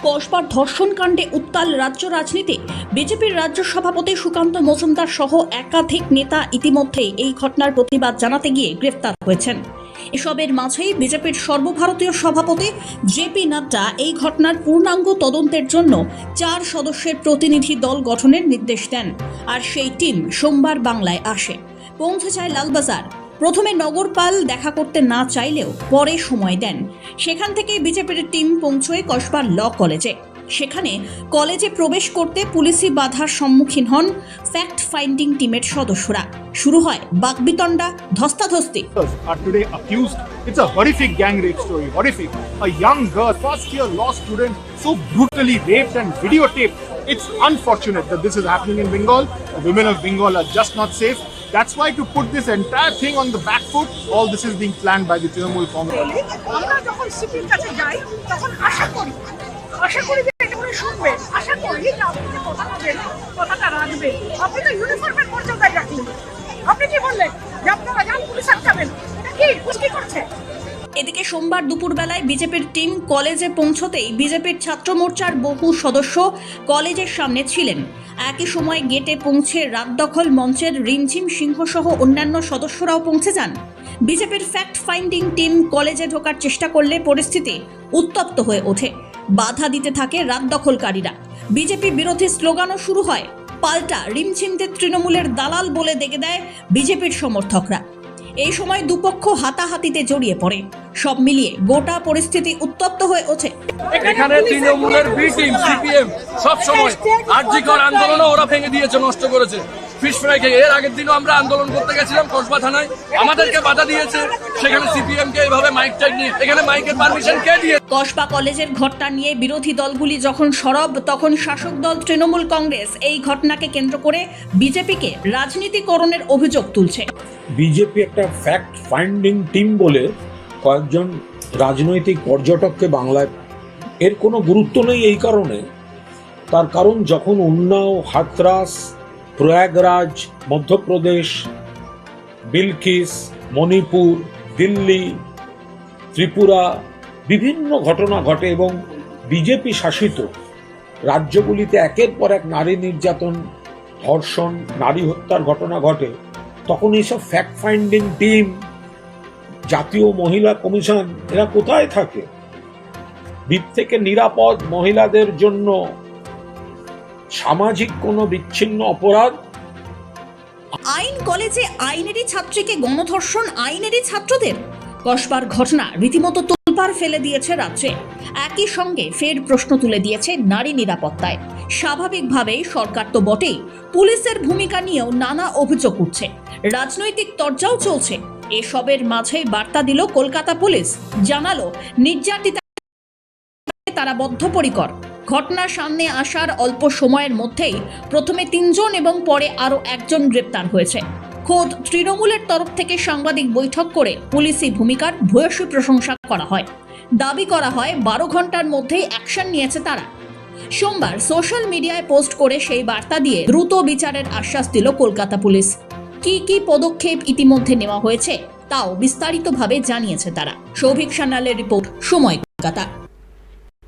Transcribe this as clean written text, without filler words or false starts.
কসবার ধর্ষণ কাণ্ডে উত্তাল রাজ্য রাজনীতি। বিজেপির রাজ্য সভাপতি সুকান্ত মজুমদার সহ একাধিক নেতা ইতিমধ্যেই এই ঘটনার প্রতিবাদ জানাতে গিয়ে গ্রেফতার হয়েছেন। এসবের মাঝেই বিজেপির সর্বভারতীয় সভাপতি জেপি নাড্ডা এই ঘটনার পূর্ণাঙ্গ তদন্তের জন্য 4 সদস্যের প্রতিনিধি দল গঠনের নির্দেশ দেন। আর সেই টিম সোমবার বাংলায় আসে, পৌঁছে যায় লালবাজার। প্রথমে নগরপাল দেখা করতে না চাইলেও পরে সময় দেন। সেখান থেকে বিজেপির টিম পৌঁছয় কসবার ল কলেজে। সেখানে কলেজে প্রবেশ করতে পুলিশি বাধার সম্মুখীন হন ফ্যাক্ট ফাইন্ডিং টিমের সদস্যরা। শুরু হয় বাকবিতণ্ডা, ধস্তাধস্তি। Are today accused. It's a horrific gang rape story. Horrific. A young girl, first year law student, so brutally raped and videotaped. It's unfortunate that this is happening in Bengal. The women of Bengal are just not safe. That's why to put this entire thing on the back foot, all this is being planned by the Trinamool Congress. আমরা যখন সিপির কাছে যাই তখন আশা করি যে এটা উনি শুনবে, আশা করি যে আপনি যে কথা বলবেন কথাটা রাখবে। আপনি তো ইউনিফর্মের মর্যাদায় রাখলেন, আপনি কি বললেন যে আপনারা যান পুলিশ আটকাবেন? এটা কি পুষ্টি করছে? এদিকে সোমবার দুপুরবেলায় বিজেপির টিম কলেজে পৌঁছতেই বিজেপির ছাত্র মোর্চার বহু সদস্য কলেজের সামনে ছিলেন। একই সময় গেটে পৌঁছে রাত দখল মঞ্চের রিমঝিম সিংহ সহ অন্যান্য সদস্যরাও পৌঁছে যান। বিজেপির ফ্যাক্ট ফাইন্ডিং টিম কলেজে ঢোকার চেষ্টা করলে পরিস্থিতি উত্তপ্ত হয়ে ওঠে। বাধা দিতে থাকে রাত দখলকারীরা। বিজেপি বিরোধী স্লোগানও শুরু হয়। পাল্টা রিমঝিমদের তৃণমূলের দালাল বলে দেখে দেয় বিজেপির সমর্থকরা। এই সময় দুপক্ষ হাতাহাতিতে জড়িয়ে পড়ে। সব মিলিয়ে গোটা পরিস্থিতি উত্তপ্ত হয়ে ওঠে। এখানে তৃণমূলের বি টিম সিপিএম সব সময় আরজিকর আন্দোলনও ওরা ভেঙে দিয়েছে, নষ্ট করেছে। ফিশ ফ্রাই খেয়ে এর আগের দিনও আমরা আন্দোলন করতে গেছিলাম কসবা থানায়, আমাদেরকে বাধা দিয়েছে। সেখানে সিপিএম কে এইভাবে মাইক টাইক নিয়ে এখানে মাইকের পারমিশন কে দিয়ে? কসবা কলেজের ঘটনা নিয়ে বিরোধী দলগুলি যখন সরব, তখন শাসক দল তৃণমূল কংগ্রেস এই ঘটনাকে কেন্দ্র করে বিজেপিকে রাজনীতিকরণের অভিযোগ তুলছে। বিজেপি একটা ফ্যাক্ট ফাইন্ডিং টিম বলে কয়েকজন রাজনৈতিক পর্যটককে বাংলায়, এর কোনো গুরুত্ব নেই এই কারণে। তার কারণ যখন উন্নাও, হাথরাস, প্রয়াগরাজ, মধ্যপ্রদেশ, বিলকিস, মণিপুর, দিল্লি, ত্রিপুরা বিভিন্ন ঘটনা ঘটে এবং বিজেপি শাসিত রাজ্যগুলিতে একের পর এক নারী নির্যাতন, ধর্ষণ, নারী হত্যার ঘটনা ঘটে, তখন এইসব ফ্যাক্ট ফাইন্ডিং টিম, জাতীয় মহিলা কমিশন এরা কোথায় থাকে? দ্বীপ থেকে নিরাপদ মহিলাদের জন্য সামাজিক কোনো বিচ্ছিন্ন অপরাধ? আইন কলেজে আইনেরই ছাত্রীকে গণধর্ষণ, আইনেরই ছাত্রদের। কসবার ঘটনা রীতিমতো তোলপাড় ফেলে দিয়েছে রাজ্যে। একই সঙ্গে ফের প্রশ্ন তুলে দিয়েছে নারী নিরাপত্তায়। স্বাভাবিকভাবেই সরকার তো বটেই, পুলিশের ভূমিকা নিয়েও নানা অভিযোগ উঠছে, রাজনৈতিক তরজাও চলছে। এসবের মাঝে বার্তা দিল কলকাতা পুলিশ, জানালো নির্যাতিতা তারা বদ্ধপরিকর। ঘটনা সামনে আসার অল্প সময়ের মধ্যেই প্রথমে 3 জন এবং পরে আরও 1 জন গ্রেপ্তার হয়েছে। খোদ তৃণমূলের তরফ থেকে সাংবাদিক বৈঠক করে পুলিশি ভূমিকার ভূয়সী প্রশংসা করা হয়। দাবি করা হয় 12 ঘন্টার মধ্যেই অ্যাকশন নিয়েছে তারা। সোমবার সোশ্যাল মিডিয়ায় পোস্ট করে সেই বার্তা দিয়ে দ্রুত বিচারের আশ্বাস দিল কলকাতা পুলিশ। কি পদক্ষেপ ইতিমধ্যে নেওয়া হয়েছে তাও বিস্তারিতভাবে জানিয়েছে তারা। সৌভিক সান্যালের রিপোর্ট, সময়, কলকাতা।